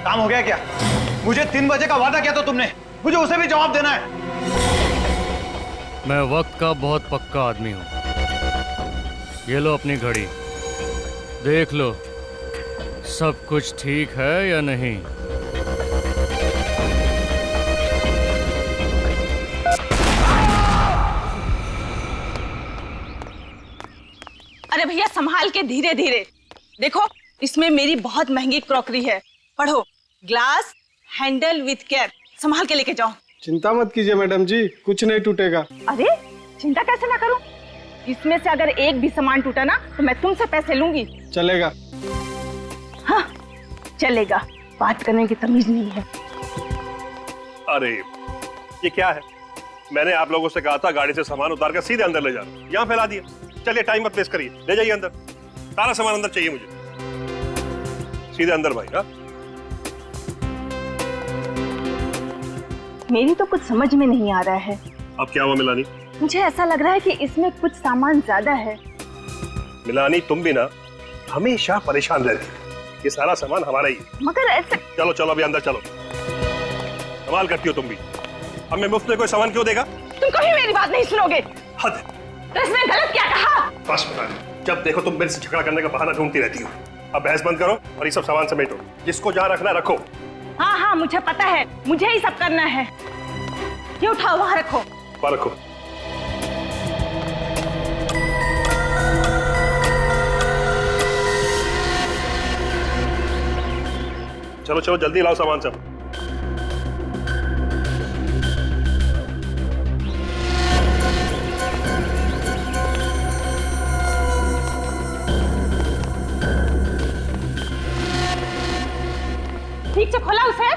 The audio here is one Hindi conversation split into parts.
काम हो गया क्या? मुझे 3 बजे का वादा किया था तुमने, मुझे उसे भी जवाब देना है। मैं वक्त का बहुत पक्का आदमी हूँ। ये लो अपनी घड़ी, देख लो सब कुछ ठीक है या नहीं। अरे भैया संभाल के, धीरे धीरे। देखो इसमें मेरी बहुत महंगी क्रॉकरी है, पढ़ो। ग्लास हैंडल विथ केयर, संभाल के लेके जाओ। चिंता मत कीजिए मैडम जी, कुछ नहीं टूटेगा। अरे चिंता कैसे ना करूं? इसमें से अगर एक भी सामान टूटा ना तो मैं तुमसे पैसे लूंगी। चलेगा। हाँ चलेगा, बात करने की तमीज नहीं है। अरे ये क्या है? मैंने आप लोगों से कहा था गाड़ी से सामान उतार कर सीधे अंदर ले जाना, यहाँ फैला दिया। चलिए टाइम मत वेस्ट करिए, ले जाइए अंदर। सारा सामान अंदर चाहिए मुझे, सीधे अंदर भाई। हाँ मेरी तो कुछ समझ में नहीं आ रहा है। अब क्या हुआ मिलानी? मुझे ऐसा लग रहा है कि इसमें कुछ सामान ज्यादा है। मिलानी तुम भी ना हमेशा परेशान रहती है। ये सारा सामान हमारा ही है। मगर ऐसे चलो चलो अभी अंदर चलो। कमाल करती हो तुम भी। अब मैं मुफ्त में कोई सामान क्यों देगा? तुम कभी मेरी बात नहीं सुनोगे। हद। तो इसमें गलत क्या कहा? बस मिलानी, जब देखो तुम मेरे से झगड़ा करने का बहाना ढूंढती रहती हो। अब बहस बंद करो और ये सब सामान समेटो। जिसको जहाँ रखना रखो। हाँ हाँ मुझे पता है, मुझे ही सब करना है। ये उठाओ, वहां रखो। वहाँ रखो। चलो चलो जल्दी लाओ सामान सब। ठीक से खोला उसे।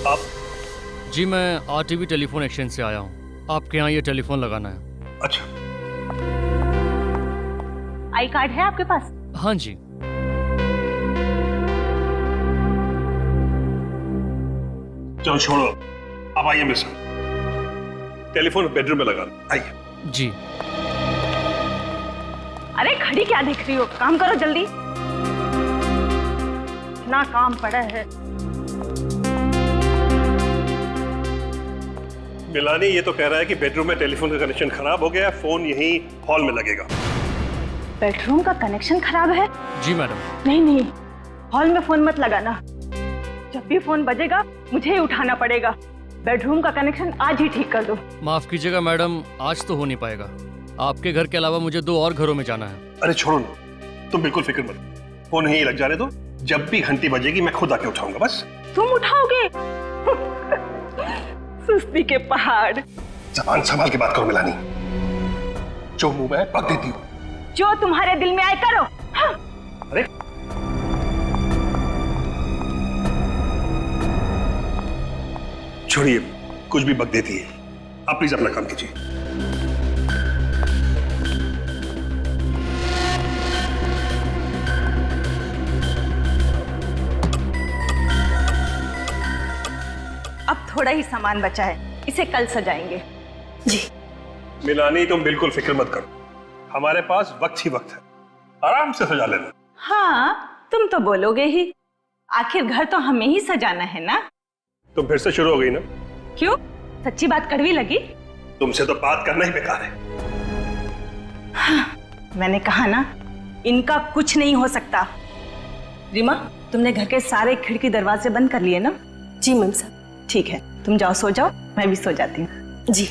आप? जी मैं आरटीवी टेलीफोन एक्सचेंज से आया हूँ, आपके यहाँ ये टेलीफोन लगाना है। अच्छा आई कार्ड है आपके पास? हाँ जी। चलो छोड़ो, अब आइए मेरे साथ। टेलीफोन बेडरूम में लगा दो, आइए। जी। अरे घड़ी क्या देख रही हो, काम करो जल्दी। ना काम पड़ा है। मिलानी ये तो कह रहा है कि बेडरूम में टेलीफोन का कनेक्शन खराब हो गया है, फोन यहीं हॉल में लगेगा। बेडरूम का कनेक्शन खराब है? जी मैडम। नहीं नहीं, हॉल में फोन मत लगाना। जब भी फोन बजेगा मुझे ही उठाना पड़ेगा। बेडरूम का कनेक्शन आज ही ठीक कर दो। माफ कीजिएगा मैडम, आज तो हो नहीं पाएगा। आपके घर के अलावा मुझे 2 और घरों में जाना है। अरे छोड़ो ना, तुम बिल्कुल फिक्र मत, फोन यहीं लग जाने दो। जब भी घंटी बजेगी मैं खुद आके उठाऊंगा। बस तुम उठाओगे? सुस्ती के पहाड़। जबान संभाल के बात करो मिलानी, जो मुंह में है पक देती हो। जो तुम्हारे दिल में आए करो। हाँ। अरे छोड़िए, कुछ भी बक देती है। आप प्लीज अपना काम कीजिए। अब थोड़ा ही सामान बचा है, इसे कल सजाएंगे। जी। मिलानी तुम बिल्कुल फिक्र मत करो, हमारे पास वक्त ही वक्त है, आराम से सजा लेना। हाँ तुम तो बोलोगे ही, आखिर घर तो हमें ही सजाना है ना। तुम फिर से शुरू हो गई ना? क्यों, सच्ची बात कड़वी लगी? तुमसे तो बात करना ही बेकार है। हाँ, मैंने कहा ना, इनका कुछ नहीं हो सकता। रीमा, तुमने घर के सारे खिड़की दरवाजे बंद कर लिए ना? जी मैम साहब। ठीक है, तुम जाओ सो जाओ, मैं भी सो जाती हूँ। जी।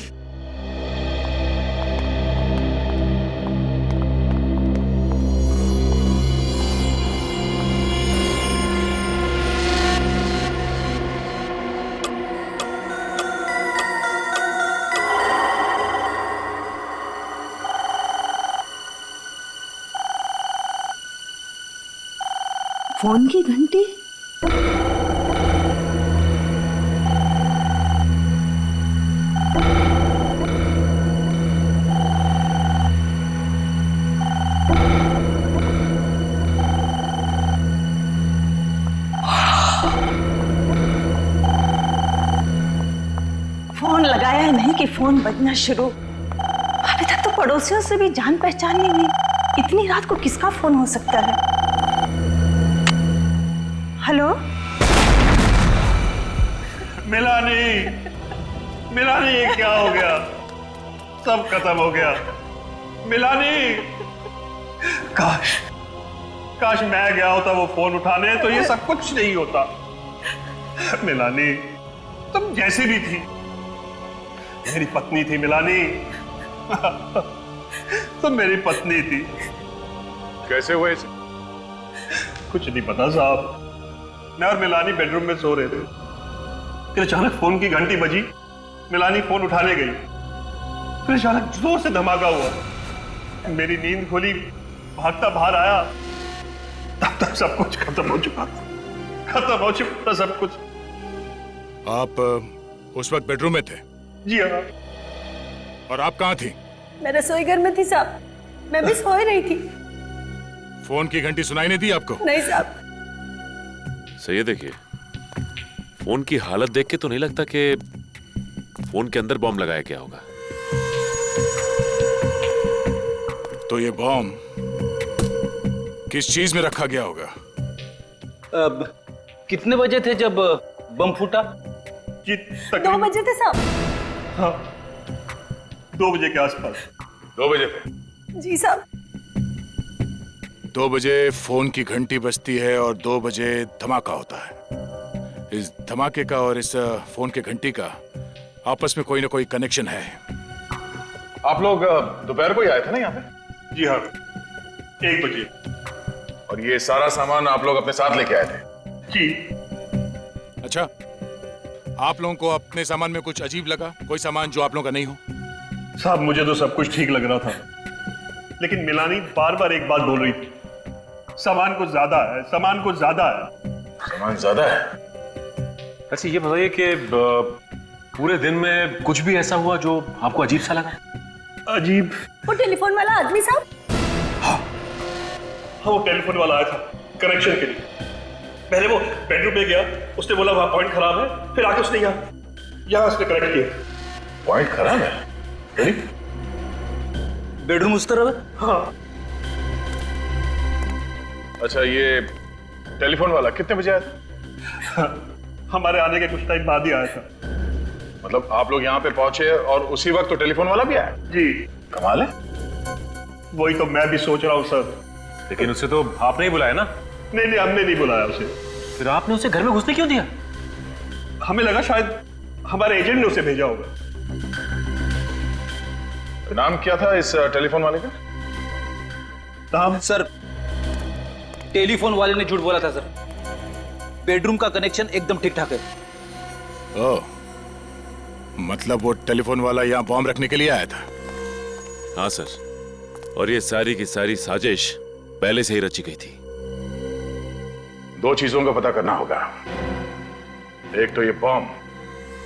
फोन की घंटी। फोन लगाया नहीं कि फोन बजना शुरू। अभी तक तो पड़ोसियों से भी जान पहचान नहीं हुई। इतनी रात को किसका फोन हो सकता है? हेलो? मिलानी, मिलानी, ये क्या हो गया? सब खत्म हो गया। मिलानी, काश काश मैं गया होता वो फोन उठाने, तो ये सब कुछ नहीं होता। मिलानी, तुम जैसी भी थी मेरी पत्नी थी। मिलानी, तुम मेरी पत्नी थी। कैसे हुए इसे? कुछ नहीं पता साहब। मैं और मिलानी बेडरूम में सो रहे थे, फिर अचानक फोन की घंटी बजी। मिलानी फोन उठाने गई, फिर अचानक जोर से धमाका हुआ। मेरी नींद खुली, भागता बाहर आया, तब तक सब कुछ खत्म हो चुका था। खत्म हो चुका था सब कुछ। आप उस वक्त बेडरूम में थे? जी हाँ। और आप कहाँ थी? मैं रसोई घर में थी साहब, मैं भी सो ही रही थी। फोन की घंटी सुनाई नहीं दी आपको? नहीं साहब। सही है, देखिए फोन की हालत देख के तो नहीं लगता कि फोन के अंदर बॉम्ब लगाया गया होगा। तो ये बॉम्ब किस चीज में रखा गया होगा? अब कितने बजे थे जब बम फूटा? जी 2 बजे थे साहब। हाँ, 2 बजे के आसपास। 2 बजे थे? जी साहब। 2 बजे फोन की घंटी बजती है और 2 बजे धमाका होता है। इस धमाके का और इस फोन की घंटी का आपस में कोई ना कोई कनेक्शन है। आप लोग दोपहर को ही आए थे ना यहाँ पे? जी हाँ, 1 बजे। और ये सारा सामान आप लोग अपने साथ लेके आए थे? जी। अच्छा, आप लोगों को अपने सामान में कुछ अजीब लगा? कोई सामान जो आप लोगों का नहीं हो? साहब मुझे तो सब कुछ ठीक लग रहा था, लेकिन मिलानी बार बार एक बात बोल रही थी, सामान कुछ ज्यादा है, सामान कुछ ज्यादा है। सामान ज्यादा है? अच्छा ये बताइए कि पूरे दिन में कुछ भी ऐसा हुआ जो आपको अजीब सा लगा? अजीब? वो टेलीफोन वाला आदमी साहब? हाँ, वो टेलीफोन वाला आया था कनेक्शन के लिए। पहले वो बेडरूम में गया, उसने बोला वहां पॉइंट खराब है, फिर आके उसने यहाँ उसने कनेक्ट किया। पॉइंट खराब है? बेडरूम उस तरफ है? हाँ। अच्छा, ये टेलीफोन वाला कितने बजे आया था? हमारे आने के कुछ टाइम बाद ही आया था। मतलब आप लोग यहाँ पे पहुंचे और उसी वक्त तो टेलीफोन वाला भी आया? जी। कमाल है। वही तो मैं भी सोच रहा हूँ सर। लेकिन उसे तो आपने ही बुलाया ना? नहीं, हमने नहीं बुलाया उसे। फिर आपने उसे घर में घुसने क्यों दिया? हमें लगा शायद हमारे एजेंट ने उसे भेजा होगा। नाम क्या था इस टेलीफोन वाले का? नाम? सर, टेलीफोन वाले ने झूठ बोला था सर। बेडरूम का कनेक्शन एकदम ठीक ठाक है। ओह, मतलब वो टेलीफोन वाला यहाँ बॉम्ब रखने के लिए आया था? हाँ सर, और ये सारी की सारी साजिश पहले से ही रची गई थी। 2 चीजों का पता करना होगा। एक तो ये बॉम्ब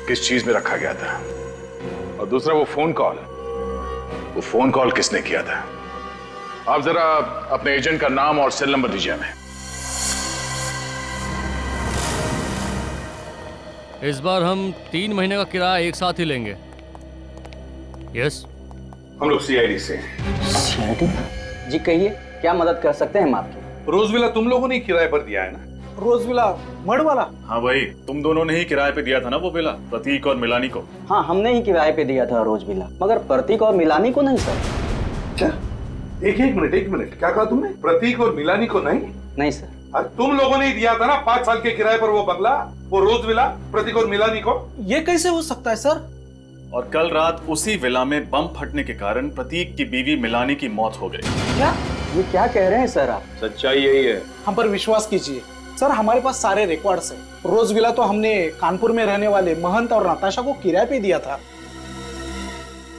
किस चीज में रखा गया था, और दूसरा वो फोन कॉल किसने किया था। आप जरा अपने एजेंट का नाम और सेल नंबर दीजिए हमें। इस बार हम 3 महीने का किराया एक साथ ही लेंगे। यस। हम लोग सीआईडी से। जी कहिए, क्या मदद कर सकते हैं हम आपकी? रोज विला तुम लोगों ने किराए पर दिया है ना? रोज विला मड़ वाला? हाँ भाई, तुम दोनों ने ही किराए पे दिया था ना वो विला, प्रतीक और मिलानी को। हाँ, हमने ही किराए पे दिया था रोज विला, मगर प्रतीक और मिलानी को नहीं सर। अच्छा, एक मिनट, क्या कहा तुमने? प्रतीक और मिलानी को नहीं? नहीं सर। तुम लोगों ने ही दिया था ना 5 साल के किराए पर वो बंगला, वो रोज विला, प्रतीक और मिलानी को। ये कैसे हो सकता है सर? और कल रात उसी विला में बम फटने के कारण प्रतीक की बीवी मिलानी की मौत हो गई। क्या? ये क्या कह रहे हैं सर आप? सच्चाई यही है। हम पर विश्वास कीजिए सर, हमारे पास सारे रिकॉर्ड्स हैं। रोज विला तो हमने कानपुर में रहने वाले महंत और नताशा को किराए पे दिया था।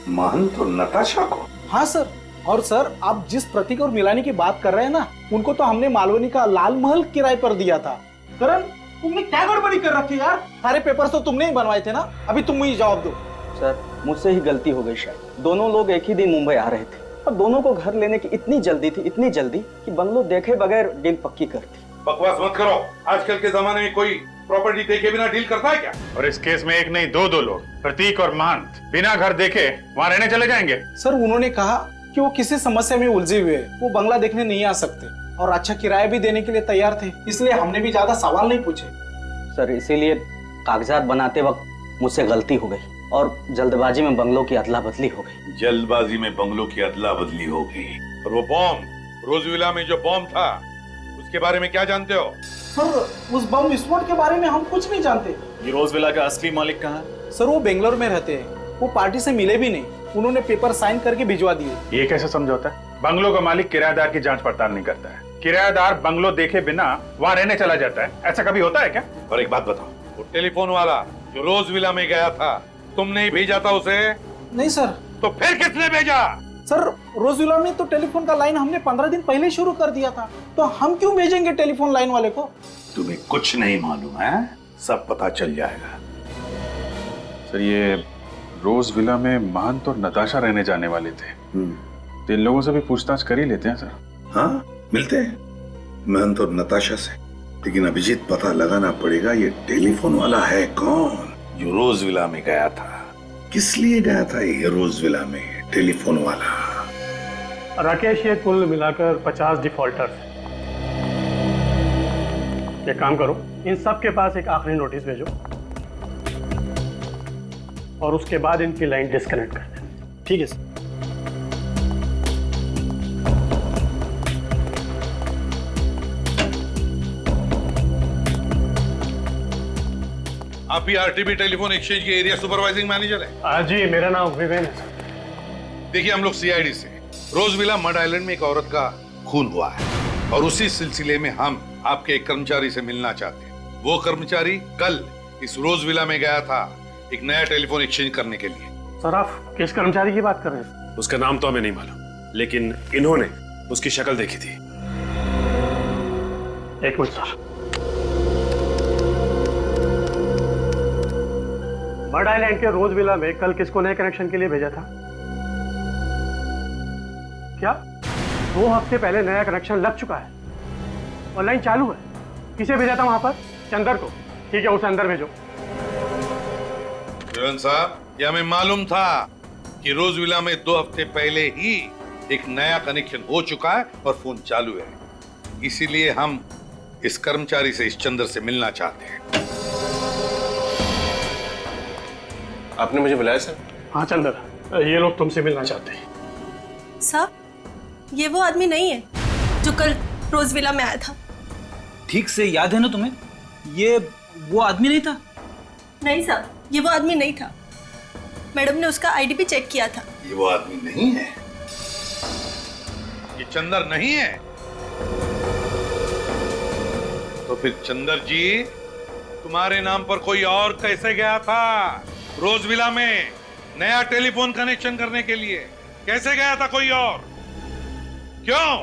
महंत और नताशा को? हाँ सर। और सर, आप जिस प्रतीक और मिलानी की बात कर रहे हैं ना, उनको तो हमने मालवनी का लाल महल किराए पर दिया था। करण, तुमने क्या गड़बड़ी कर रखी यार? सारे पेपर तो तुमने ही बनवाए थे ना। अभी तुम मुझे जवाब दो। सर, मुझसे ही गलती हो गई शायद। दोनों लोग एक ही दिन मुंबई आ रहे थे और दोनों को घर लेने की इतनी जल्दी कि बंगलो देखे बगैर डील पक्की कर दी। बकवास मत करो। आजकल के जमाने में कोई प्रॉपर्टी देखे बिना डील करता है क्या? और इस केस में एक नहीं दो लोग, प्रतीक और महंत, बिना घर देखे वहां रहने चले जाएंगे। सर उन्होंने कहा कि वो किसी समस्या में उलझे हुए हैं, वो बंगला देखने नहीं आ सकते और अच्छा किराया भी देने के लिए तैयार थे, इसलिए हमने भी ज्यादा सवाल नहीं पूछे। सर इसीलिए कागजात बनाते वक्त मुझसे गलती हो गई और जल्दबाजी में बंगलों की अदला बदली हो गई। जल्दबाजी में बंगलों की अदला बदली हो गई। और वो बॉम्ब, रोजविला में जो बॉम्ब था, उसके बारे में क्या जानते हो? सर उस बम विस्फोट के बारे में हम कुछ नहीं जानते। ये रोजविला का असली मालिक कहाँ है? सर वो बेंगलोर में रहते हैं, वो पार्टी से मिले भी नहीं, उन्होंने पेपर साइन करके भिजवा दिए। ये कैसे समझौता है? बंगलों का मालिक किराएदार की जांच पड़ताल नहीं करता है, किराएदार बंगलो देखे बिना वहां रहने चला जाता है, ऐसा कभी होता है क्या? और एक बात बताओ, वो टेलीफोन वाला जो रोजविला में गया था, तुमने ही भेजा था उसे? नहीं सर। तो फिर किसने भेजा? सर रोजविला में तो टेलीफोन का लाइन हमने 15 दिन पहले शुरू कर दिया था, तो हम क्यों भेजेंगे टेलीफोन लाइन वाले को? तुम्हें कुछ नहीं मालूम है, सब पता चल जाएगा। सर ये रोज विला में महंत और नताशा रहने जाने वाले थे, तो इन लोगों से भी पूछताछ कर ही लेते हैं सर। हाँ मिलते हैं महंत और नताशा से, लेकिन अभिजीत पता लगाना पड़ेगा ये टेलीफोन वाला है कौन जो रोजविला में गया था। किस लिए गया था ये रोजविला में टेलीफोन वाला? राकेश ये कुल मिलाकर 50 डिफॉल्टर्स हैं। एक काम करो, इन सब के पास एक आखिरी नोटिस भेजो और उसके बाद इनकी लाइन डिस्कनेक्ट कर दें। ठीक है सर। आप ही आरटीबी टेलीफोन एक्सचेंज के एरिया सुपरवाइजिंग मैनेजर है? जी मेरा नाम विवेन है सर। देखिए हम लोग सीआईडी से, रोजविला मड आइलैंड में एक औरत का खून हुआ है और उसी सिलसिले में हम आपके एक कर्मचारी से मिलना चाहते हैं। वो कर्मचारी कल इस रोजविला में गया था एक नया टेलीफोन एक्सचेंज करने के लिए। सर आप किस कर्मचारी की बात कर रहे हैं? उसका नाम तो हमें नहीं मालूम, लेकिन इन्होंने उसकी शक्ल देखी थी। एक मिनट सर। मड आइलैंड के रोजविला में कल किसको नए कनेक्शन के लिए भेजा था? क्या 2 हफ्ते पहले नया कनेक्शन लग चुका है और लाइन चालू है? किसे भेजा था वहां पर? चंदर को। ठीक है उसे अंदर भेजो। साहब ये हमें मालूम था कि रोजविला में 2 हफ्ते पहले ही एक नया कनेक्शन हो चुका है और फोन चालू है, इसीलिए हम इस कर्मचारी से, इस चंदर से मिलना चाहते हैं। आपने मुझे बुलाया सर? हाँ चंदर, ये लोग तुमसे मिलना चाहते हैं। साहब ये वो आदमी नहीं है जो कल रोजविला में आया था। ठीक से याद है ना तुम्हें? ये वो आदमी नहीं था? नहीं साहब ये वो आदमी नहीं था, मैडम ने उसका आईडी भी चेक किया था। ये वो आदमी नहीं है? ये चंदर नहीं है? तो फिर चंदर जी तुम्हारे नाम पर कोई और कैसे गया था रोजविला में नया टेलीफोन कनेक्शन करने के लिए? कैसे गया था कोई और? क्यों?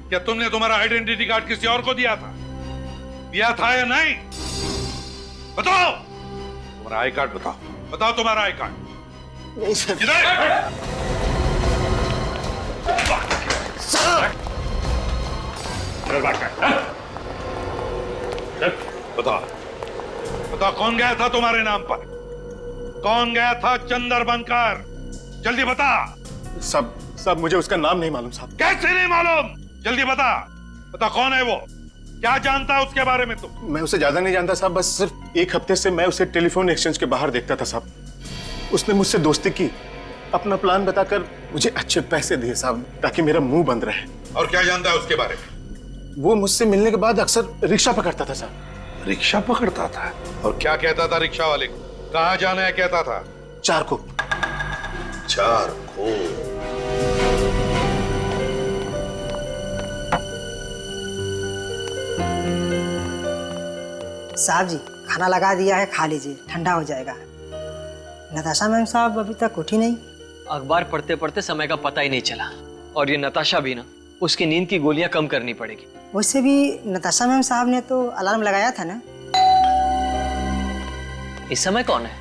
क्या तुमने तुम्हारा आइडेंटिटी कार्ड किसी और को दिया था? दिया था या नहीं? बताओ तुम्हारा आई कार्ड बताओ, बताओ तुम्हारा आई कार्ड। नहीं सर। बताओ बताओ कौन गया था तुम्हारे नाम पर? कौन गया था चंदर बनकर? जल्दी बता। सब मुझे उसका नाम नहीं मालूम साहब। कैसे नहीं मालूम? जल्दी बता, बता कौन है वो? क्या जानता है उसके बारे में तू? मैं उसे ज्यादा नहीं जानता साहब, बस सिर्फ 1 हफ्ते से मैं उसे टेलीफोन एक्सचेंज के बाहर देखता था साहब। उसने मुझसे दोस्ती की, अपना प्लान बताकर मुझे अच्छे पैसे दिए साहब, ताकि मेरा मुंह बंद रहे। और क्या जानता है उसके बारे में? वो मुझसे मिलने के बाद अक्सर रिक्शा पकड़ता था साहब। रिक्शा पकड़ता था? और क्या कहता था रिक्शा वाले को? कहाँ जाना है कहता था? चारको। साहब जी खाना लगा दिया है, खा लीजिए, ठंडा हो जाएगा। नताशा मैम साहब अभी तक उठी नहीं। अखबार पढ़ते पढ़ते समय का पता ही नहीं चला। और ये नताशा भी ना, उसकी नींद की गोलियां कम करनी पड़ेगी। वैसे भी नताशा मैम साहब ने तो अलार्म लगाया था ना। इस समय कौन है?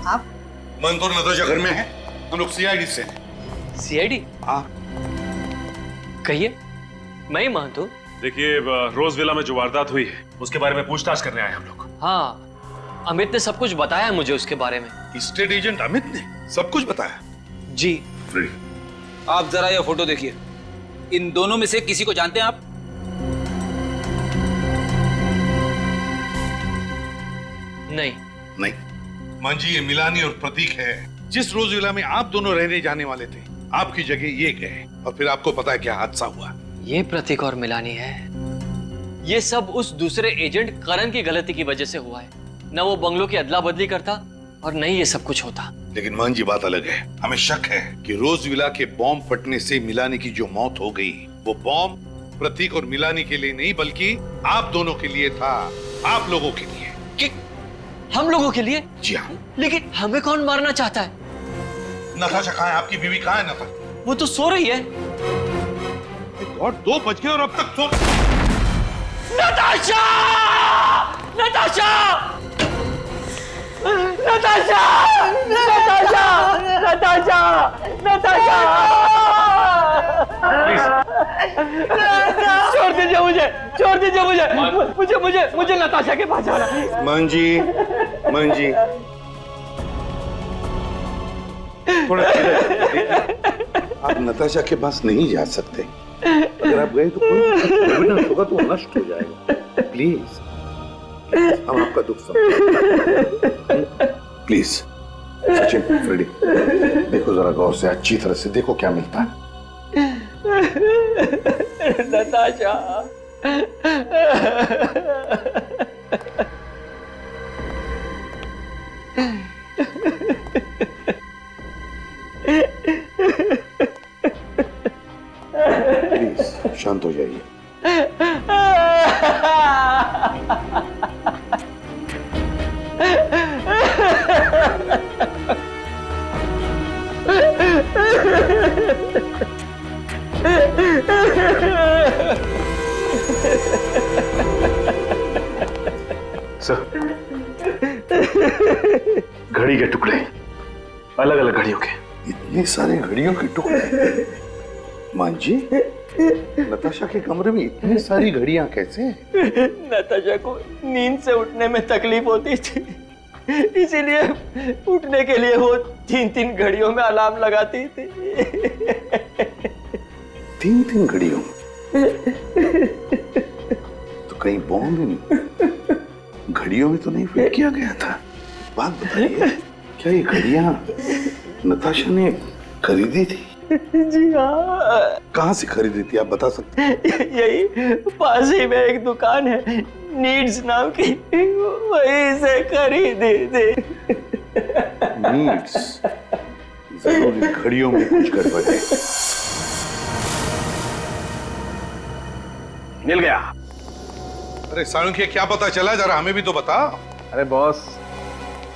आप? मन तो नताशा घर में है, हम लोग सीआईडी से हैं। सीआईडी? हाँ। कहिए, मैं ही महंत हूँ। देखिए, रोज विला में जो वारदात हुई है उसके बारे में पूछताछ करने आए हम लोग। हाँ, अमित ने सब कुछ बताया मुझे उसके बारे में। स्टेट एजेंट अमित ने सब कुछ बताया? जी। आप जरा ये फोटो देखिए, इन दोनों में से किसी को जानते हैं आप? नहीं। मान जी, ये मिलानी और प्रतीक है। जिस रोज विला में आप दोनों रहने जाने वाले थे, आपकी जगह ये गए और फिर आपको पता है क्या हादसा हुआ। ये प्रतीक और मिलानी है। ये सब उस दूसरे एजेंट करण की गलती की वजह से हुआ है। न वो बंगलों की अदला बदली करता और नहीं ये सब कुछ होता। लेकिन मान जी, बात अलग है। हमें शक है कि रोज विला के बॉम्ब फटने से मिलानी की जो मौत हो गई, वो बॉम्ब प्रतीक और मिलानी के लिए नहीं बल्कि आप दोनों के लिए था। आप लोगों के लिए। हम लोगों के लिए? जी हाँ। लेकिन हमें कौन मारना चाहता है? नताशा कहाँ है? आपकी बीवी कहाँ है नताशा? वो तो सो रही है। गॉड, 2 बज गए और अब तक सो। नताशा! नताशा! नताशा! नताशा! नताशा! नताशा! छोड़ दीजिए मुझे, छोड़ दीजिए मुझे नताशा के पास जाना है। मान जी, थोड़ा आप नताशा के पास नहीं जा सकते। अगर आप गए तो कोई एविडेंस होगा तो नष्ट हो जाएगा। प्लीज, हम आपका दुख समझेंगे। प्लीज सचिन, फ्रेडी, देखो जरा गौर से, अच्छी तरह से देखो क्या मिलता है। नताशा। प्लीज शांत हो जाइए। सर, घड़ी के टुकड़े, अलग अलग घड़ियों के। इतने सारे घड़ियों के टुकड़े? मान जी, नताशा के कमरे में इतनी सारी घड़ियां कैसे? नताशा को नींद से उठने में तकलीफ होती थी, इसीलिए उठने के लिए वो 3-3 घड़ियों में अलार्म लगाती थी। 3-3 घड़ियों? तो कहीं बॉम्ब इन घड़ियों में तो नहीं फिट किया गया था? बात बताइए, क्या ये घड़ियां नताशा ने खरीदी थी? जी हाँ। कहाँ से खरीदी थी, आप बता सकते हैं? यही पास ही में एक दुकान है, नीड्स नाम की, वहीं से खरीदी थी। नीड्स? जरूर घड़ियों में कुछ गड़बड़ है। मिल गया। अरे साळुंखे, क्या पता चला? जरा हमें भी तो बता। अरे बॉस,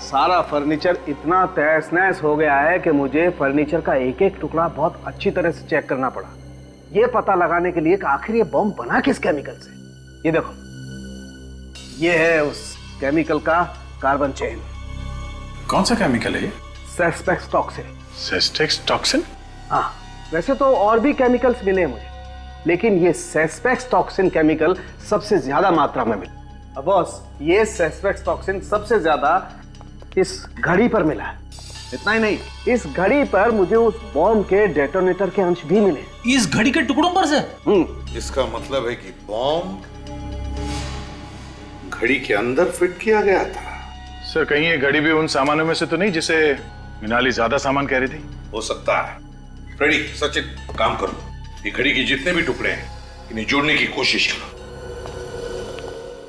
सारा फर्नीचर इतना तहस नहस हो गया है कि मुझे फर्नीचर का एक एक टुकड़ा बहुत अच्छी तरह से चेक करना पड़ा, ये पता लगाने के लिए कि आखिर ये बम बना किस केमिकल से। ये देखो, ये है उस केमिकल का कार्बन चेन। कौन सा केमिकल है ये? सेस्पेक्स टॉक्सिन। सेस्पेक्स टॉक्सिन? हाँ, वैसे तो और भी केमिकल्स मिले हैं मुझे, लेकिन ये सेस्पेक्स टॉक्सिन केमिकल सबसे ज्यादा मात्रा में मिला। अब बॉस, ये सेस्पेक्स टॉक्सिन सबसे ज्यादा इस घड़ी पर मिला है। इतना ही नहीं, इस घड़ी पर मुझे उस बॉम्ब के डेटोनेटर के अंश भी मिले। इस घड़ी के टुकड़ों पर से? इसका मतलब है कि बॉम्ब घड़ी के अंदर फिट किया गया था। सर, कहीं ये घड़ी भी उन सामानों में से तो नहीं जिसे मिनाली ज्यादा सामान कह रही थी? हो सकता है। फ्रेडी, सचिन, काम करो, ये घड़ी के जितने भी टुकड़े हैं इन्हें जोड़ने की कोशिश करो।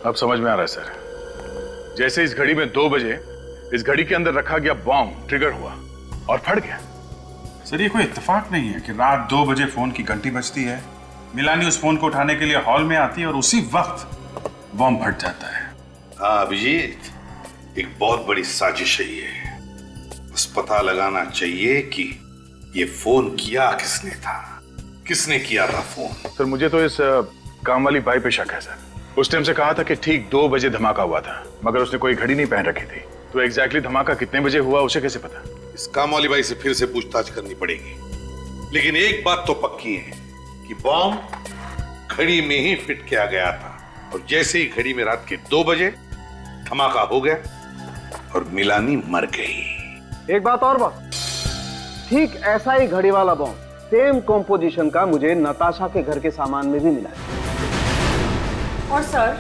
अब समझ में आ रहा है सर। जैसे इस घड़ी में 2 बजे इस घड़ी के अंदर रखा गया बॉम्ब ट्रिगर हुआ और फट गया। सर, ये कोई इत्तेफाक नहीं है कि रात 2 बजे फोन की घंटी बजती है, मिलानी उस फोन को उठाने के लिए हॉल में आती है और उसी वक्त बॉम्ब फट जाता है। हाँ अभिजीत, एक बहुत बड़ी साजिश है ये। बस पता लगाना चाहिए कि ये फोन किया किसने था, किसने किया था फोन। सर, मुझे तो इस काम वाली बाई पे शक है सर। उस टाइम से कहा था कि ठीक 2 बजे धमाका हुआ था, मगर उसने कोई घड़ी नहीं पहन रखी थी, तो एग्जैक्टली धमाका कितने बजे हुआ उसे कैसे पता? इस काम वाली बाई से फिर से पूछताछ करनी पड़ेगी। लेकिन एक बात तो पक्की है कि बॉम्ब घड़ी में ही फिट किया गया था और जैसे ही घड़ी में रात के 2 बजे धमाका हो गया और मिलानी मर गई। एक बात और बात, ठीक ऐसा ही घड़ी वाला बॉम्ब सेम कॉम्पोजिशन का मुझे नताशा के घर के सामान में भी मिला है। और सर,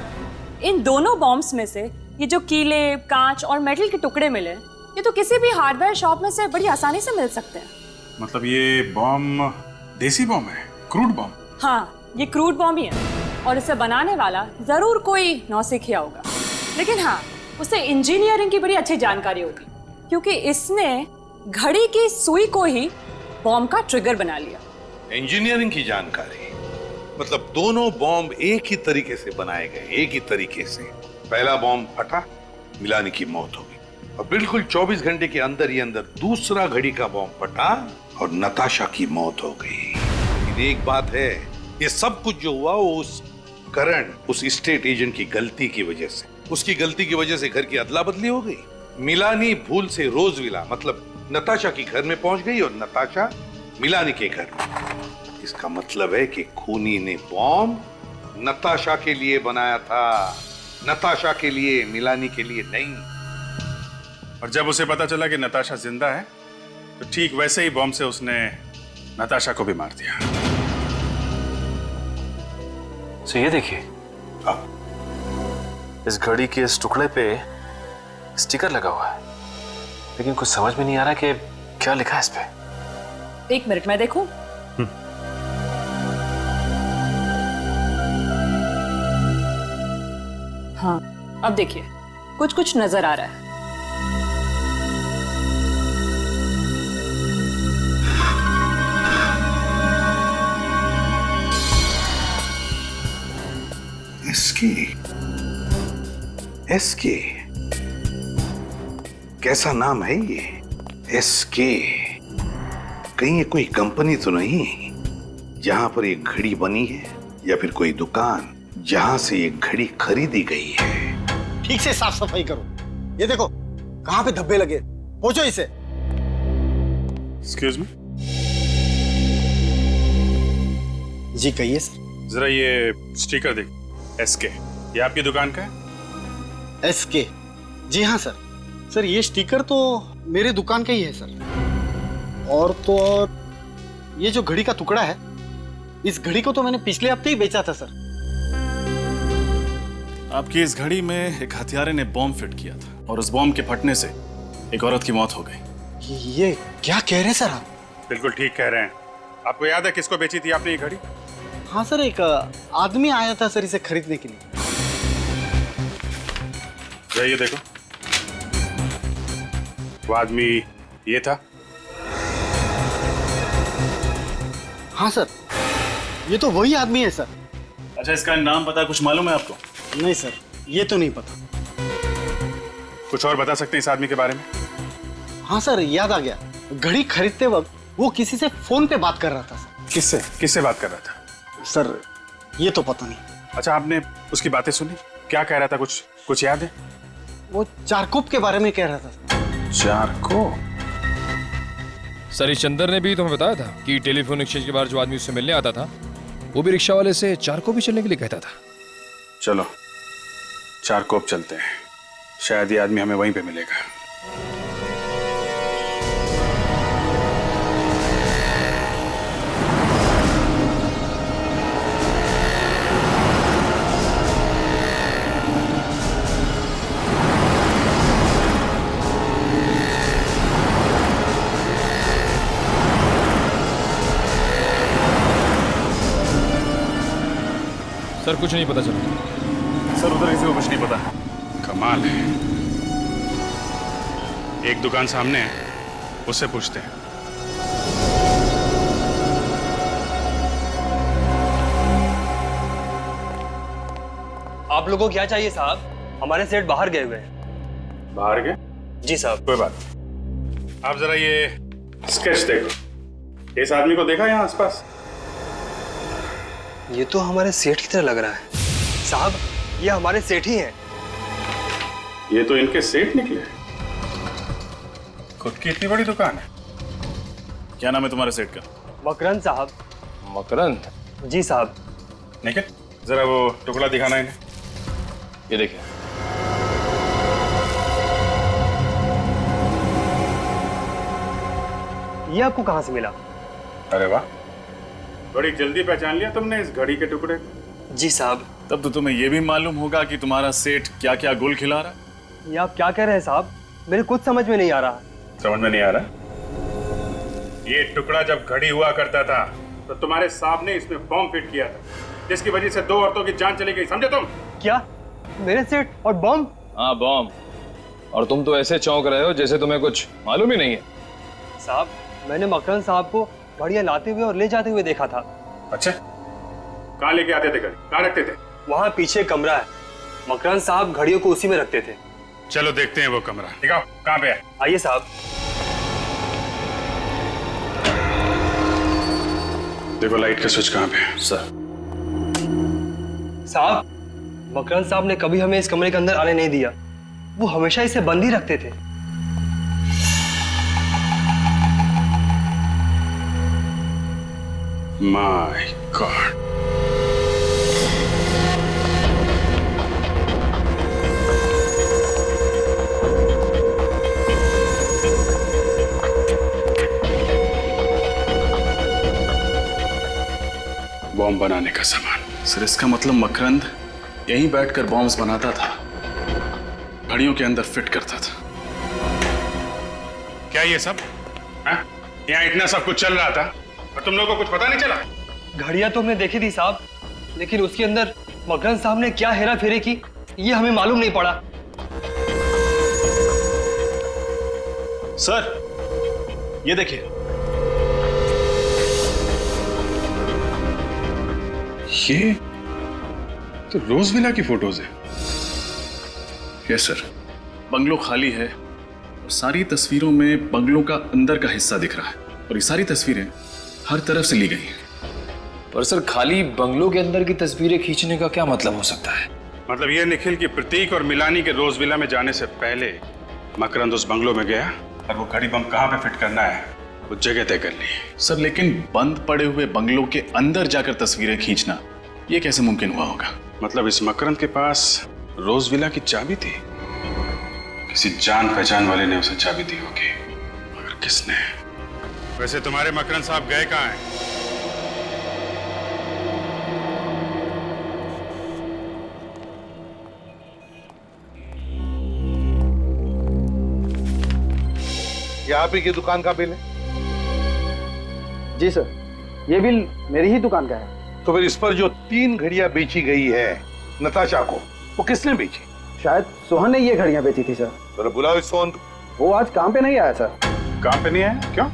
इन दोनों बॉम्ब्स में से ये जो कीले, कांच और मेटल के टुकड़े मिले, ये तो किसी भी हार्डवेयर शॉप में से बड़ी आसानी से मिल सकते हैं। मतलब ये बॉम्ब देसी बॉम्ब है, क्रूड बॉम्ब? हाँ, ये क्रूड बॉम्ब ही है और इसे बनाने वाला जरूर कोई नौसिखिया होगा, लेकिन हाँ, उसे इंजीनियरिंग की बड़ी अच्छी जानकारी होगी, क्योंकि इसने घड़ी की सुई को ही बॉम्ब का ट्रिगर बना लिया। इंजीनियरिंग की जानकारी मतलब दोनों बॉम्ब एक ही तरीके से बनाए गए, एक ही तरीके से। पहला बॉम्ब फटा, मिलानी की मौत हो गई और बिल्कुल 24 घंटे के अंदर ही अंदर दूसरा घड़ी का बॉम्ब फटा और नताशा की मौत हो गई। लेकिन एक बात है, ये सब कुछ जो हुआ वो उस करण, उस स्टेट एजेंट की गलती की वजह से, उसकी गलती की वजह से घर की अदला बदली हो गई। मिलानी भूल से रोजविला मतलब नताशा के घर में पहुंच गई और नताशा मिलानी के घर में। इसका मतलब है कि खूनी ने बॉम्ब नताशा के लिए बनाया था, नताशा के लिए, मिलानी के लिए नहीं। और जब उसे पता चला कि नताशा जिंदा है तो ठीक वैसे ही बॉम्ब से उसने नताशा को भी मार दिया। तो ये देखिए, इस घड़ी के इस टुकड़े पे स्टिकर लगा हुआ है, लेकिन कुछ समझ में नहीं आ रहा कि क्या लिखा है इस पे। 1 मिनट में देखूं। हाँ, अब देखिए, कुछ कुछ नजर आ रहा है। एसके कैसा नाम है ये? एसके कहीं ये कोई कंपनी तो नहीं जहां पर ये घड़ी बनी है, या फिर कोई दुकान जहां से ये घड़ी खरीदी गई है? ठीक से साफ सफाई करो। ये देखो कहां पे धब्बे लगे, पोंछो इसे। एक्सक्यूज मी, जी कहिए सर। जरा ये स्टिकर देख, एसके, ये आपकी दुकान का है? एसके, जी हाँ सर। सर ये स्टिकर तो मेरे दुकान का ही है सर। और तो और ये जो घड़ी का टुकड़ा है, इस घड़ी को तो मैंने पिछले हफ्ते ही बेचा था सर। आपकी इस घड़ी में एक हथियारे ने बॉम्ब फिट किया था और उस बॉम्ब के फटने से एक औरत की मौत हो गई। ये क्या कह रहे हैं सर आप? बिल्कुल ठीक कह रहे हैं। आपको याद है किसको बेची थी आपने ये घड़ी? हाँ सर, एक आदमी आया था सर इसे खरीदने के लिए। ये देखो, वो आदमी ये था। हाँ सर, ये तो वही आदमी है सर। अच्छा, इसका नाम पता कुछ मालूम है आपको? नहीं सर, ये तो नहीं पता। कुछ और बता सकते हैं इस आदमी के बारे में? हाँ सर, याद आ गया। घड़ी खरीदते वक्त वो किसी से फोन पे बात कर रहा था सर। किससे बात कर रहा था? सर ये तो पता नहीं। अच्छा, आपने उसकी बातें सुनी? क्या कह रहा था, कुछ याद है? वो चारकोप के बारे में कह रहा था। चारकोप? सर, इस चंदर ने भी तुम्हें बताया था कि टेलीफोन एक्सचेंज के बाहर जो आदमी उससे मिलने आता था, वो भी रिक्शा वाले से चारकोप भी चलने के लिए कहता था। चलो चारकोप चलते हैं, शायद ये आदमी हमें वहीं पे मिलेगा। सर कुछ नहीं पता चला। सर उधर किसी को कुछ नहीं पता। कमाल है। एक दुकान सामने है, उससे पूछते हैं। आप लोगों को क्या चाहिए साहब? हमारे सेठ बाहर गए हुए हैं। बाहर गए? जी साहब। कोई बात। आप जरा ये स्केच देखो। इस आदमी को देखा यहाँ आसपास? ये तो हमारे सेठ की तरह लग रहा है साहब। ये हमारे सेठ ही हैं। ये तो इनके सेठ निकले। खुद की इतनी बड़ी दुकान है। क्या नाम है तुम्हारे सेठ का? मकरंद साहब। मकरंद? जी साहब। निखिल, जरा वो टुकड़ा दिखाना इन्हें। ये देखिए। ये आपको कहाँ से मिला? अरे वाह, बड़ी जल्दी पहचान लिया तुमने इस घड़ी के टुकड़े को। जी साहब। तब तो तुम्हें यह भी मालूम होगा कि तुम्हारा सेठ क्या क्या गुल खिला रहा है। ये आप क्या कह रहे हैं साहब? मेरे कुछ समझ में नहीं आ रहा। समझ में नहीं आ रहा? ये टुकड़ा जब घड़ी हुआ करता था तो तुम्हारे साहब ने इसमें बॉम्ब फिट किया था, जिसकी वजह से 2 औरतों की जान चली गई, समझे तुम? क्या? मेरे सेठ और बॉम्ब? हाँ, बॉम्ब। और तुम तो ऐसे चौंक रहे हो जैसे तुम्हें कुछ मालूम ही नहीं है। साहब, मैंने मकरंद साहब को घड़ियां लाते हुए और ले जाते हुए देखा था। अच्छा, कहाँ लेके आते थे घड़ी? कहाँ रखते थे? वहाँ पीछे कमरा है, मकरंद साहब घड़ियों को उसी में रखते थे। चलो देखते हैं वो कमरा। दिखाओ, कहाँ पे है? आइए साहब। देखो लाइट का स्विच कहाँ पे है? सर। साहब, मकरंद साहब ने कभी हमें इस कमरे के अंदर आने नहीं दिया। वो हमेशा इसे बंद ही रखते थे। My God. बॉम्ब बनाने का सामान। सर, इसका मतलब मकरंद यहीं बैठकर बॉम्ब्स बनाता था, घड़ियों के अंदर फिट करता था। क्या ये सब? यहाँ इतना सब कुछ चल रहा था और तुम लोगों को कुछ पता नहीं चला? घड़ियां तो हमने देखी थी साहब, लेकिन उसके अंदर मकरंद साहब ने क्या हेरा फेरी की ये हमें मालूम नहीं पड़ा। सर, ये देखिए, ये तो रोज विला की फोटोज है। यस सर, बंगलो खाली है और सारी तस्वीरों में बंगलों का अंदर का हिस्सा दिख रहा है और ये सारी तस्वीरें हर तरफ से ली गई हैं। पर सर, खाली बंगलों के अंदर की तस्वीरें खींचने का क्या मतलब हो सकता है? मतलब ये निखिल की प्रतीक और मिलानी के रोज विला में जाने से पहले मकरंद उस बंगलो में गया और वो घड़ी बम कहाँ पे फिट करना है वो जगह तय कर ली। सर, लेकिन बंद पड़े हुए बंगलों के अंदर जाकर तस्वीरें खींचना ये कैसे मुमकिन हुआ होगा? मतलब इस मकरंद के पास रोज विला की चाबी थी, किसी जान पहचान वाले ने उसे चाबी दी होगी, मगर किसने? वैसे तुम्हारे मकरंद साहब गए कहाँ हैं? ये आप ही की दुकान का बिल है? जी सर, ये बिल मेरी ही दुकान का है। तो फिर इस पर जो 3 घड़ियां बेची गई है नताशा को, वो किसने बेची? शायद सोहन ने ये घड़ियां बेची थी सर। तो बुलाओ इस सोहन को। वो आज काम पे नहीं आया सर। काम पे नहीं आया? क्यों?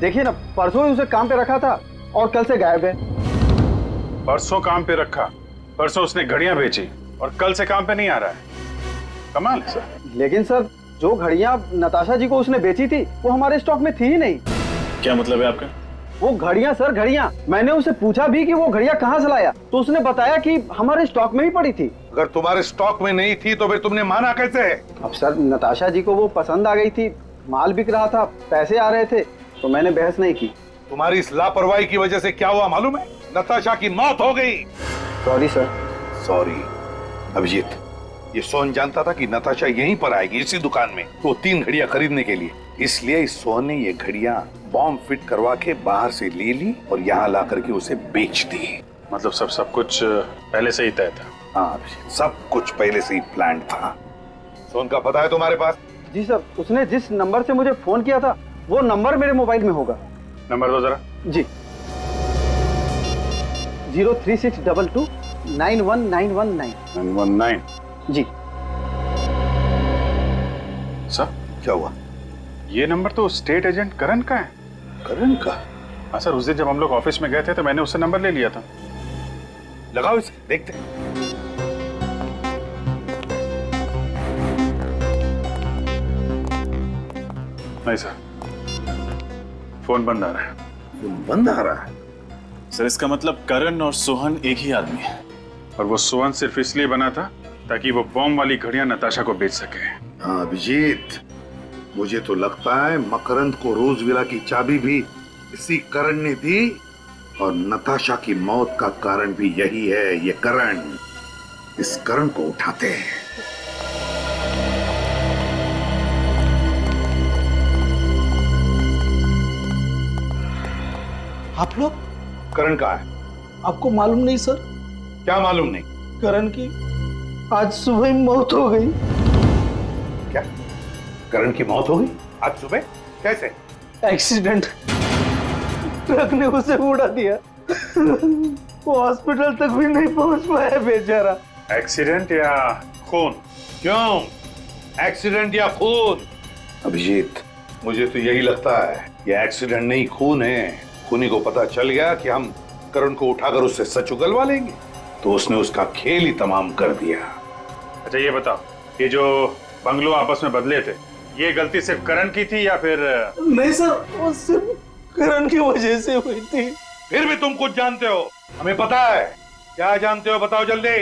देखिए ना, परसों ही उसे काम पे रखा था और कल से गायब है। परसों काम पे रखा, परसों उसने घड़ियां बेची और कल से काम पे नहीं आ रहा है। कमाल है सर। लेकिन सर, जो घड़ियां नताशा जी को उसने बेची थी वो हमारे स्टॉक में थी ही नहीं। क्या मतलब है आपका? वो घड़ियां सर, घड़ियां। मैंने उसे पूछा भी कि वो घड़ियां कहाँ से लाया, तो उसने बताया कि हमारे स्टॉक में ही पड़ी थी। अगर तुम्हारे स्टॉक में नहीं थी तो फिर तुमने माना कैसे है? अब सर, नताशा जी को वो पसंद आ गई थी, माल बिक रहा था, पैसे आ रहे थे, तो मैंने बहस नहीं की। तुम्हारी इस लापरवाही की वजह से क्या हुआ मालूम है? नताशा की मौत हो गई। Sorry sir. सॉरी अभिजीत, ये सोहन जानता था कि नताशा यहीं पर आएगी, इसी दुकान में, तो 3 घड़ियां खरीदने के लिए। इसलिए इस सोहन ने ये घड़ियां बॉम्ब फिट करवा के बाहर से ले ली और यहाँ ला करके उसे बेच दी। मतलब सब कुछ पहले से ही तय था? हाँ, सब कुछ पहले से ही प्लान था। सोहन का पता है तुम्हारे पास? जी सर, उसने जिस नंबर से मुझे फोन किया था वो नंबर मेरे मोबाइल में होगा। नंबर दो जरा। जी, 03622 91919 919। जी सर, क्या हुआ? ये नंबर तो स्टेट एजेंट करण का है। करण का? हाँ सर, उस दिन जब हम लोग ऑफिस में गए थे तो मैंने उससे नंबर ले लिया था। लगाओ इसे, देखते। नहीं सर, फोन बंद आ रहा है। फोन बंद आ रहा है? सर, इसका मतलब करण और सोहन एक ही आदमी है और वो सोहन सिर्फ इसलिए बना था ताकि वो बॉम्ब वाली घड़ियां नताशा को बेच सके। हाँ अभिजीत, मुझे तो लगता है मकरंद को रोज विला की चाबी भी इसी करण ने दी और नताशा की मौत का कारण भी यही है। ये करण, इस करण को उठाते हैं। आप लोग? करण कहाँ है? आपको मालूम नहीं सर? क्या मालूम नहीं? करण की आज सुबह ही मौत हो गई। क्या? करण की मौत हो गई आज सुबह? कैसे? एक्सीडेंट, ट्रक ने उसे उड़ा दिया। वो हॉस्पिटल तक भी नहीं पहुंच पाया बेचारा। एक्सीडेंट या खून? क्यों एक्सीडेंट या खून? अभिजीत, मुझे तो यही लगता है ये एक्सीडेंट नहीं खून है। खूनी को पता चल गया कि हम करण को उठाकर उससे सच उगलवा लेंगे, तो उसने उसका खेल ही तमाम कर दिया। अच्छा ये बताओ, ये जो बंगलो आपस में बदले थे, ये गलती सिर्फ करण की थी या फिर? नहीं सर, वो सिर्फ करण की वजह से हुई थी। फिर भी तुम कुछ जानते हो, हमें पता है। क्या जानते हो बताओ जल्दी।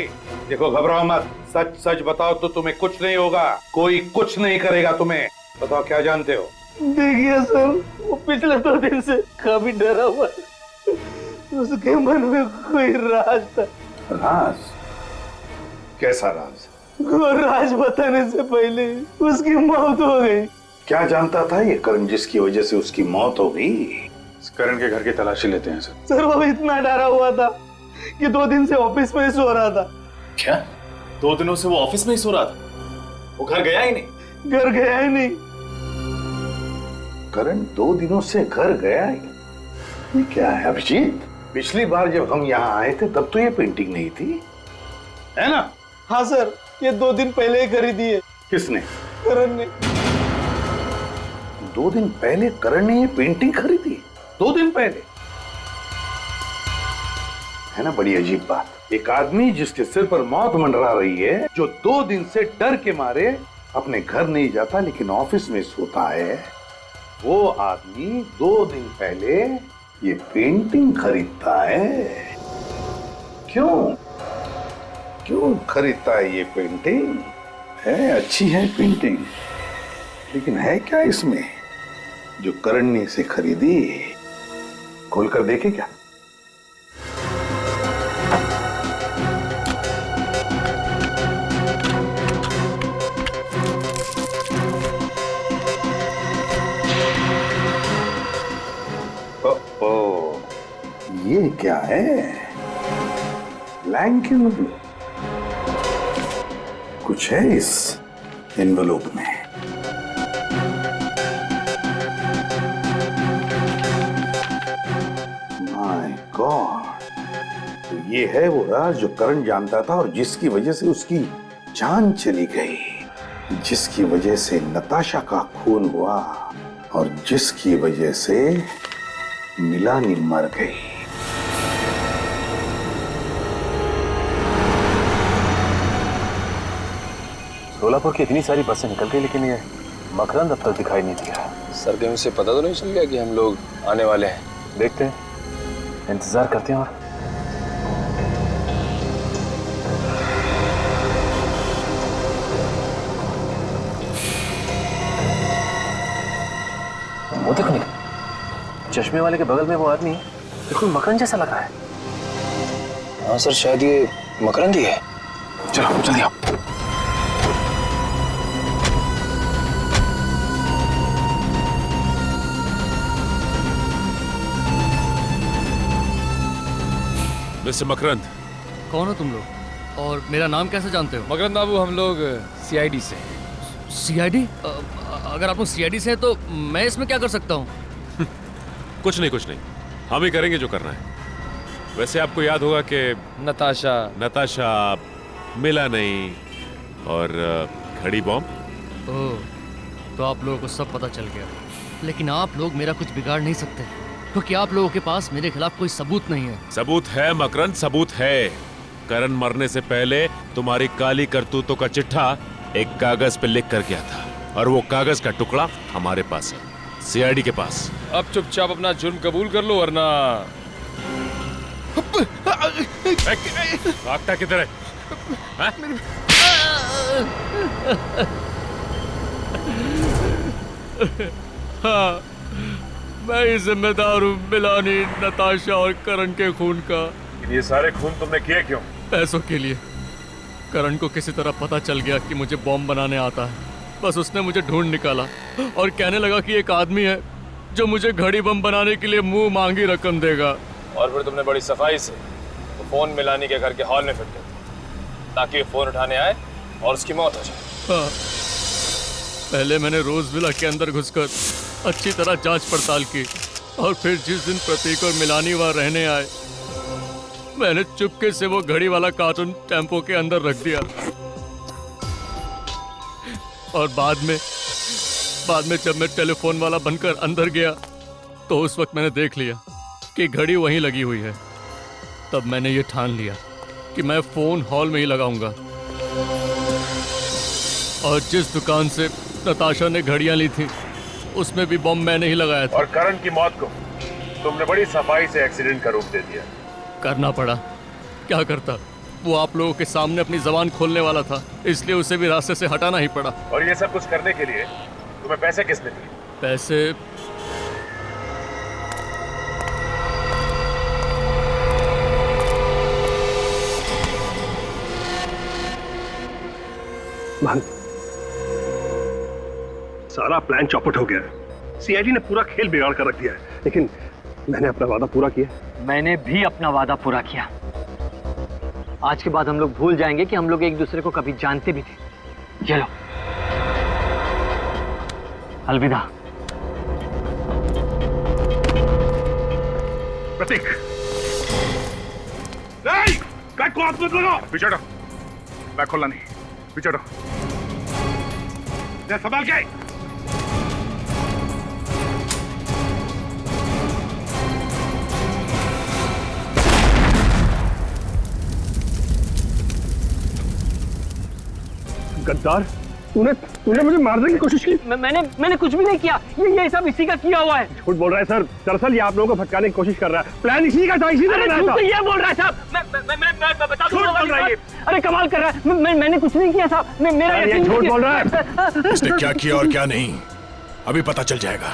देखो घबराओ मत, सच सच बताओ तो तुम्हें कुछ नहीं होगा, कोई कुछ नहीं करेगा तुम्हें। बताओ क्या जानते हो? देखिए सर, वो पिछले 2 दिन से काफी डरा हुआ है। उसके मन में कोई राज था। राज? कैसा राज? वो राज बताने से पहले उसकी मौत हो गई। क्या जानता था ये करण जिसकी वजह से उसकी मौत हो गई? करण के घर की तलाशी लेते हैं सर। सर वो इतना डरा हुआ था कि 2 दिन से ऑफिस में ही सो रहा था। क्या? 2 दिनों से वो ऑफिस में ही सो रहा था? वो घर गया ही नहीं? घर गया ही नहीं। करण 2 दिनों से घर गया ही? ये क्या है अभिजीत? पिछली बार जब हम यहाँ आए थे तब तो ये पेंटिंग नहीं थी, है ना? हाँ सर, ये 2 दिन पहले ही खरीदी है। किसने? करण ने। 2 दिन पहले करण ने ये पेंटिंग खरीदी? 2 दिन पहले? है ना बड़ी अजीब बात। एक आदमी जिसके सिर पर मौत मंडरा रही है, जो 2 दिन से डर के मारे अपने घर नहीं जाता लेकिन ऑफिस में सोता है, वो आदमी 2 दिन पहले ये पेंटिंग खरीदता है। क्यों क्यों खरीदता है ये पेंटिंग? है अच्छी है पेंटिंग, लेकिन है क्या इसमें जो करण ने इसे खरीदी? खोलकर देखे क्या? ये क्या है? Blank envelope. कुछ है इस एनवलप में। माय गॉड, तो ये है वो राज जो करण जानता था और जिसकी वजह से उसकी जान चली गई, जिसकी वजह से नताशा का खून हुआ और जिसकी वजह से मिलानी मर गई। सोलापुर की इतनी सारी बसें निकल गई, लेकिन ये मकरंद अब तक दिखाई नहीं दिया। सर कहीं उसे पता तो नहीं चल गया कि हम लोग आने वाले हैं? देखते हैं, इंतजार करते हैं। और वो देखो निकल, चश्मे वाले के बगल में वो आदमी बिल्कुल मकरंद जैसा लग रहा है। हाँ सर, शायद ये मकरंद ही है। चलो जल्दी आओ। मिस्टर मकरंद। कौन हो तुम लोग, और मेरा नाम कैसे जानते हो? मकरंद बाबू, हम लोग सीआईडी से। सीआईडी? अगर आप लोग सीआईडी से हैं तो मैं इसमें क्या कर सकता हूँ? कुछ नहीं, हम ही करेंगे जो करना है। वैसे आपको याद होगा कि नताशा मिला नहीं और घड़ी बॉम्ब। ओह, तो आप लोगों को सब पता चल गया। लेकिन आप लोग मेरा कुछ बिगाड़ नहीं सकते, क्योंकि आप लोगों के पास मेरे खिलाफ कोई सबूत नहीं है। सबूत है मकरंद, सबूत है। करण मरने से पहले तुम्हारी काली करतूतों का चिट्ठा एक कागज पे लिख कर गया था, और वो कागज का टुकड़ा हमारे पास है, सीआईडी के पास। अब चुपचाप अपना जुर्म कबूल कर लो, वरना भागता किधर है? हाँ, मैं ही जिम्मेदार हूँ मिलानी, नताशा और करण के खून का। ये सारे खून तुमने किए क्यों? पैसों के लिए। करण को किसी तरह पता चल गया कि मुझे बॉम्ब बनाने आता है। बस उसने मुझे ढूंढ निकाला और कहने लगा कि एक आदमी है जो मुझे घड़ी बम बनाने के लिए मुंह मांगी रकम देगा। और फिर तुमने बड़ी सफाई से तो फोन मिलानी के घर के हॉल में फिट कर दिया ताकि फोन उठाने आए और उसकी मौत हो जाए। हाँ। पहले मैंने रोज विला के अंदर घुसकर अच्छी तरह जांच पड़ताल की और फिर जिस दिन प्रतीक और मिलानी वहां रहने आए, मैंने चुपके से वो घड़ी वाला कार्टून टेम्पो के अंदर रख दिया। और बाद में जब मैं टेलीफोन वाला बनकर अंदर गया तो उस वक्त मैंने देख लिया कि घड़ी वहीं लगी हुई है। तब मैंने ये ठान लिया कि मैं फोन हॉल में ही लगाऊंगा। और जिस दुकान से नताशा ने घड़ियां ली थी उसमें भी बम मैंने ही लगाया था। और करण की मौत को तुमने बड़ी सफाई से एक्सीडेंट का रूप दे दिया। करना पड़ा, क्या करता। वो आप लोगों के सामने अपनी जबान खोलने वाला था, इसलिए उसे भी रास्ते से हटाना ही पड़ा। और ये सब कुछ करने के लिए तुम्हें पैसे किसने दिए? पैसे सारा प्लान चौपट हो गया है। सीआईडी ने पूरा खेल बिगाड़ कर रख दिया है, लेकिन मैंने अपना वादा पूरा किया। मैंने भी अपना वादा पूरा किया। आज के बाद हम लोग भूल जाएंगे कि हम लोग एक दूसरे को कभी जानते भी थे। चलो, अलविदा। प्रतीक, बैग को हाथ मत लगाओ। पीछे हटो। बैग खोलना नहीं, पीछे हटो। संभाल के। गद्दार, तूने मुझे मारने की कोशिश की। मैंने कुछ भी नहीं किया। ये सब इसी का किया हुआ है। झूठ बोल रहा है सर। दरअसल ये आप लोगों को भटकाने की कोशिश कर रहा है। प्लान इसी का था, इसी ने बनाया था। ये बोल रहा है साहब। मैं बता दूंगा। अरे कमाल कर रहा है। मैंने कुछ नहीं किया साहब। मेरा ये झूठ बोल रहा है। इसने क्या किया और क्या नहीं अभी पता चल जाएगा।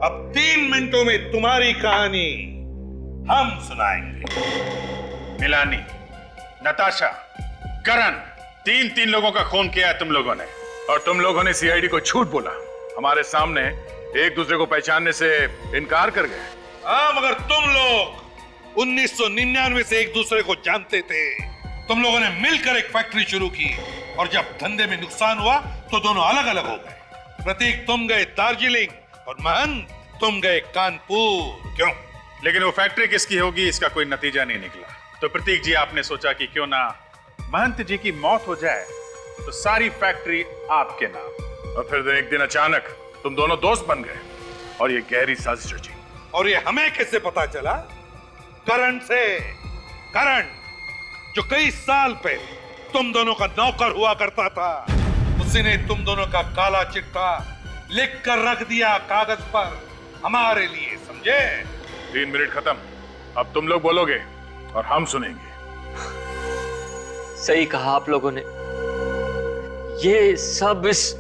अब 3 मिनटों में तुम्हारी कहानी हम सुनाएंगे। मिलानी, नताशा, करण, 3 लोगों का खून किया है तुम लोगों ने। और तुम लोगों ने सीआईडी को झूठ बोला। हमारे सामने एक दूसरे को पहचानने से इनकार कर गए। हाँ, मगर तुम लोग 1999 से एक दूसरे को जानते थे। तुम लोगों ने मिलकर एक फैक्ट्री शुरू की और जब धंधे में नुकसान हुआ तो दोनों अलग अलग हो गए। प्रतीक तुम गए दार्जिलिंग और महंत तुम गए कानपुर। क्यों? लेकिन वो फैक्ट्री किसकी होगी इसका कोई नतीजा नहीं निकला। तो प्रतीक जी, आपने सोचा कि क्यों ना महंत जी की मौत हो जाए तो सारी फैक्ट्री आपके नाम। और फिर एक दिन अचानक तुम दोनों दोस्त बन गए और ये गहरी साजिश रची। और ये हमें कैसे पता चला? करण से। करण जो कई साल पहले तुम दोनों का नौकर हुआ करता था, उसी ने तुम दोनों का काला चिट्ठा लिख कर रख दिया कागज पर हमारे लिए, समझे? 3 मिनट खत्म। अब तुम लोग बोलोगे और हम सुनेंगे। सही कहा आप लोगों ने। ये सब इस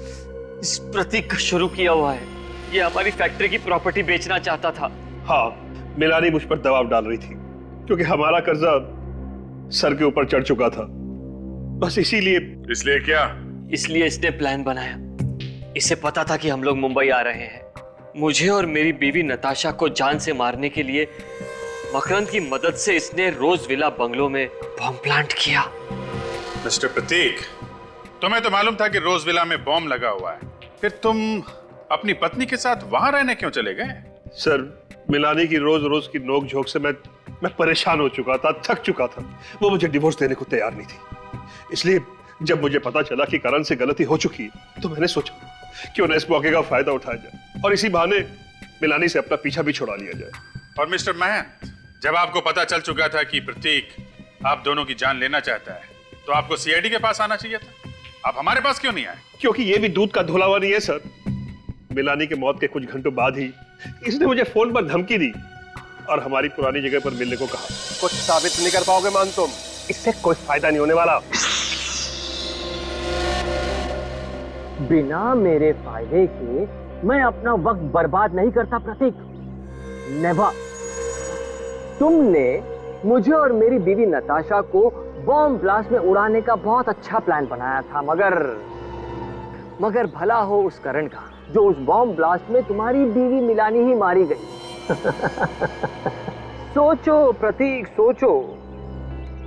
प्रतीक का शुरू किया हुआ है। ये हमारी फैक्ट्री की प्रॉपर्टी बेचना चाहता था। हाँ, मिलानी मुझ पर दबाव डाल रही थी क्योंकि हमारा कर्जा सर के ऊपर चढ़ चुका था। बस इसीलिए। इसलिए क्या? इसलिए इसने प्लान बनाया। इसे पता था कि हम लोग मुंबई आ रहे हैं। मुझे और मेरी बीवी नताशा को जान से मारने के लिए मकरंद की मदद से इसने रोज विला बंगलो में बॉम्ब प्लांट किया। मिस्टर प्रतीक, तुम्हें तो मालूम था कि रोज विला में बॉम्ब लगा हुआ है, फिर तुम अपनी पत्नी के साथ वहां रहने क्यों चले गए? सर, मिलानी की रोज रोज की नोक झोंक से मैं परेशान हो चुका था, थक चुका था। वो मुझे डिवोर्स देने को तैयार नहीं थी। इसलिए जब मुझे पता चला कि करण से गलती हो चुकी है तो मैंने सोचा क्यों ना इस मौके का फायदा उठाया जाए और इसी बहाने मिलानी से अपना पीछा भी छुड़ा लिया जाए। और मिस्टर महंत, जब आपको पता चल चुका था कि प्रतीक आप दोनों की जान लेना चाहता है तो आपको सीआईडी के पास आना चाहिए था। आप हमारे पास क्यों नहीं आए? क्योंकि ये भी दूध का धुला हुआ नहीं है सर। मिलानी के मौत के कुछ घंटों बाद ही इसने मुझे फोन पर धमकी दी और हमारी पुरानी जगह पर मिलने को कहा। कुछ साबित नहीं कर पाओगे मान तुम, इससे कोई फायदा नहीं होने वाला। बिना मेरे फायदे के मैं अपना वक्त बर्बाद नहीं करता प्रतीक, नेवर। तुमने मुझे और मेरी बीवी नताशा को बॉम्ब ब्लास्ट में उड़ाने का बहुत अच्छा प्लान बनाया था, मगर भला हो उस करण का जो उस बॉम्ब ब्लास्ट में तुम्हारी बीवी मिलानी ही मारी गई। सोचो प्रतीक, सोचो,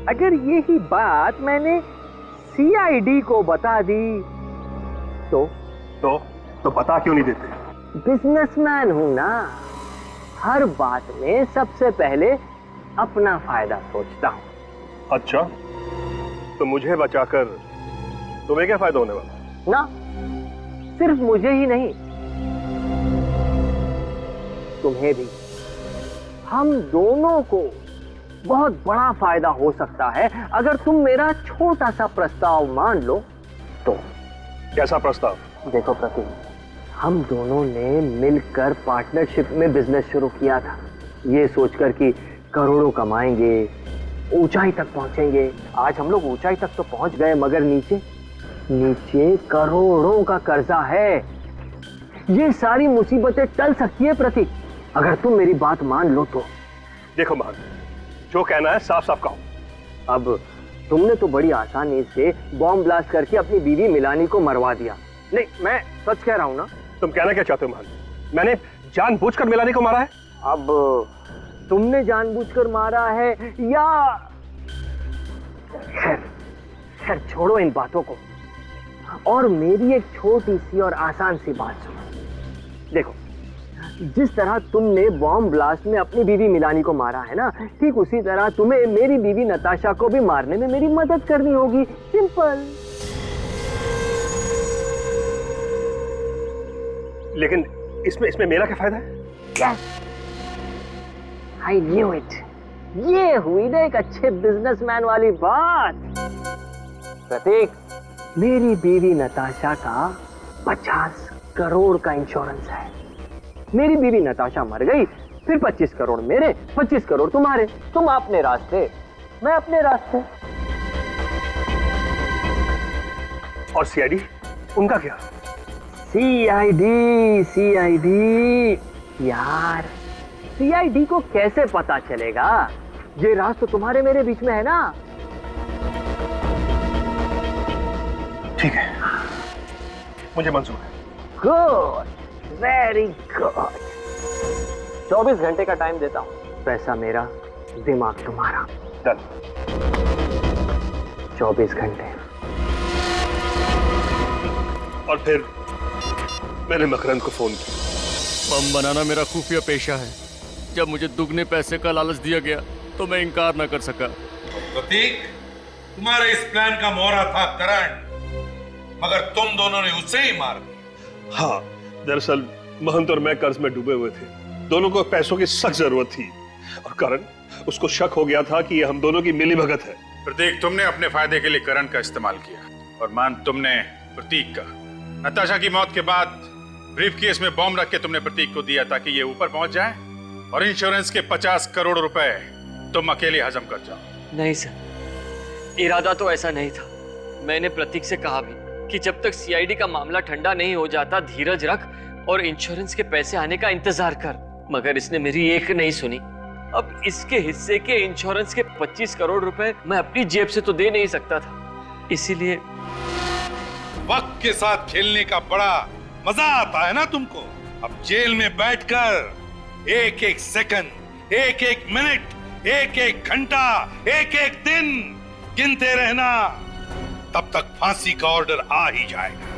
अगर यही बात मैंने सीआईडी को बता दी तो बता क्यों नहीं देते? बिजनेसमैन हूं ना, हर बात में सबसे पहले अपना फायदा सोचता हूं। अच्छा, तो मुझे बचाकर तुम्हें क्या फायदा होने वाला? ना, सिर्फ मुझे ही नहीं, तुम्हें भी। हम दोनों को बहुत बड़ा फायदा हो सकता है अगर तुम मेरा छोटा सा प्रस्ताव मान लो तो। कैसा प्रस्ताव? देखो प्रतीक, हम दोनों ने मिलकर पार्टनरशिप में बिजनेस शुरू किया था, ये सोचकर कि करोड़ों कमाएंगे, ऊंचाई तक पहुंचेंगे। आज हम लोग ऊंचाई तक तो पहुंच गए, मगर नीचे करोड़ों का कर्जा है। ये सारी मुसीबतें टल सकती है प्रतीक, अगर तुम मेरी बात मान लो तो। देखो मान, जो कहना है साफ साफ कहो। अब तुमने तो बड़ी आसानी से बॉम्ब ब्लास्ट करके अपनी बीवी मिलानी को मरवा दिया। नहीं, मैं सच कह रहा हूं ना। तुम कहना क्या चाहते हो मान? मैंने जानबूझकर मिलानी को मारा है? अब तुमने जानबूझकर मारा है या खैर छोड़ो इन बातों को, और मेरी एक छोटी सी और आसान सी बात सुनो। देखो, जिस तरह तुमने बॉम्ब ब्लास्ट में अपनी बीवी मिलानी को मारा है ना, ठीक उसी तरह तुम्हें मेरी बीवी नताशा को भी मारने में मेरी मदद करनी होगी। सिंपल। लेकिन इसमें मेरा क्या फायदा है? Yes, I knew it. ये हुई ना एक अच्छे बिजनेसमैन वाली बात। प्रतीक, मेरी बीवी नताशा का 50 करोड़ का इंश्योरेंस है। मेरी बीवी नताशा मर गई, फिर 25 करोड़ मेरे, 25 करोड़ तुम्हारे। तुम अपने रास्ते, मैं अपने रास्ते। और सीआईडी, उनका क्या? सीआईडी यार, सीआईडी को कैसे पता चलेगा? ये राज तो तुम्हारे मेरे बीच में है ना। ठीक है, मुझे मंजूर है। Good, very good. 24 घंटे का टाइम देता हूं। पैसा मेरा, दिमाग तुम्हारा। डन। 24 घंटे। और फिर मैंने मकरंद को फोन किया। बम बनाना मेरा खुफिया पेशा है। जब मुझे दुगने पैसे का लालच दिया गया तो मैं इनकार न कर सका। प्रतीक, तुम्हारे इस प्लान का मोहरा था करण, मगर तुम दोनों ने उसे ही मार दिया। हाँ, दरअसल महंत और मैं कर्ज में डूबे हुए थे। दोनों को पैसों की सख्त जरूरत थी और करण, उसको शक हो गया था कि ये हम दोनों की मिलीभगत है। प्रतीक, तुमने अपने फायदे के लिए करण का इस्तेमाल किया और मान तुमने प्रतीक का। नताशा की मौत के बाद ब्रीफकेस में बॉम्ब रख के तुमने प्रतीक को दिया ताकि ये ऊपर पहुंच जाए और इंश्योरेंस के 50 करोड़ रुपए तुम अकेले हजम कर जाओ। नहीं सर, इरादा तो ऐसा नहीं था। मैंने प्रतीक से कहा भी कि जब तक सीआईडी का मामला ठंडा नहीं हो जाता धीरज रख और इंश्योरेंस के पैसे आने का इंतजार कर, मगर इसने मेरी एक नहीं सुनी। अब इसके हिस्से के इंश्योरेंस के 25 करोड़ रुपए मैं अपनी जेब से तो दे नहीं सकता था, इसीलिए। वक्त के साथ खेलने का बड़ा मजा आता है ना तुमको। अब जेल में बैठकर एक एक सेकंड, एक एक मिनट, एक एक घंटा, एक एक दिन गिनते रहना, तब तक फांसी का ऑर्डर आ ही जाएगा।